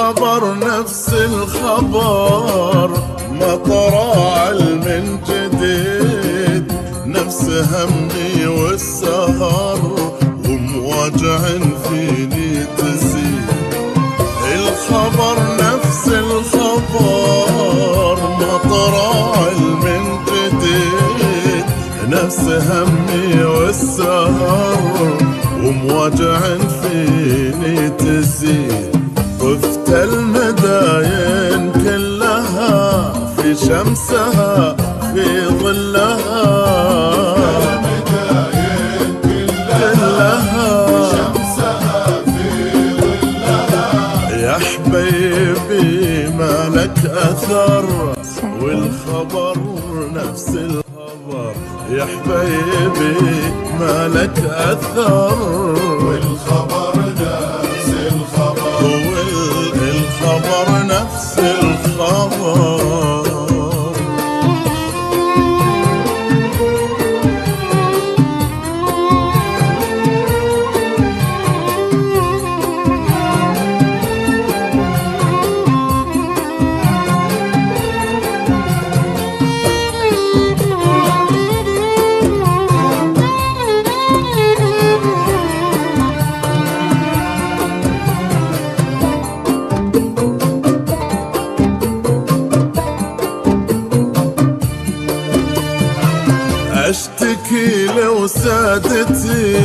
الخبر نفس الخبر، ما طرى علم جديد، نفس همي والسهر ومواجع فيني تزيد. الخبر نفس الخبر، ما طرى علم جديد، نفس همي والسهر ومواجع فيني تزيد. طفت المداين كلها في شمسها في ظلها، المداين كلها في شمسها في ظلها. يا حبيبي ما لك أثر والخبر نفس الخبر، يا حبيبي ما لك أثر والخبر نفس الخبر، والخبر نفس الخبر. اشتكي لو سادتي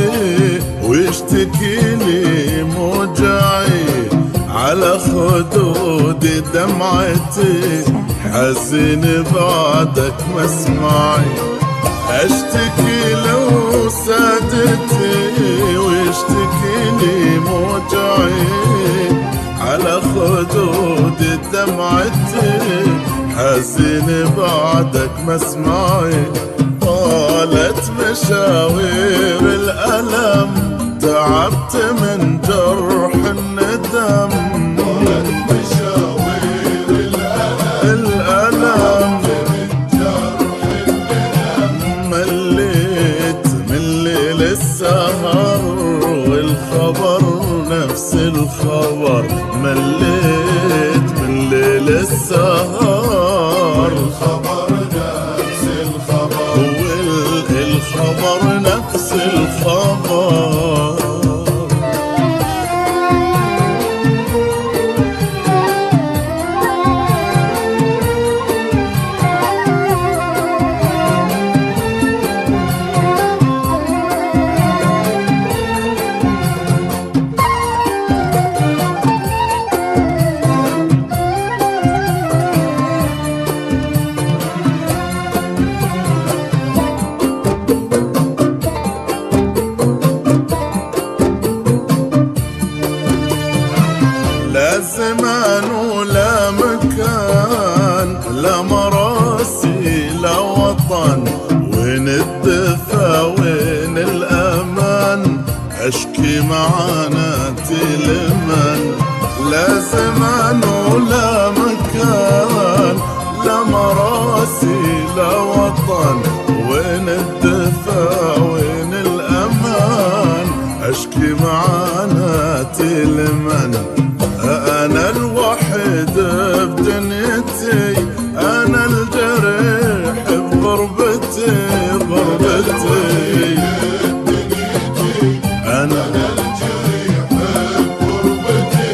ويشتكي لي موجعي، على خدودي دمعتي حزين بعدك مسمعي. اشتكي لو سادتي ويشتكي لي موجعي، على خدودي دمعتي حزين بعدك مسمعي. طالت مشاوير الألم، تعبت من جرح الندم، طالت مشاوير الألم من جرح الندم. مليت من ليل السهر والخبر نفس الخبر، مليت من ليل السهر والخبر نفس الخبر، والخبر نفس الخبر. لا زمان ولا مكان، لا مراسي لا وطن، وين الدفا وين الأمان، أشكي معاناتي لمن. لا زمان ولا مكان، لا مراسي لا وطن، وين الدفا وين الأمان، أشكي معاناتي لمن. أنا الوحيد بدنيتي، أنا الجريح بغربتي غربتي، أنا الجريح بغربتي.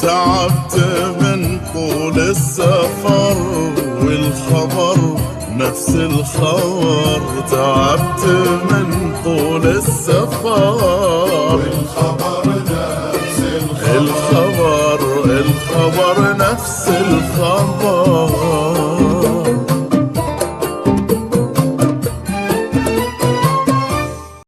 تعبت من طول السفر والخبر نفس الخبر، تعبت من طول السفر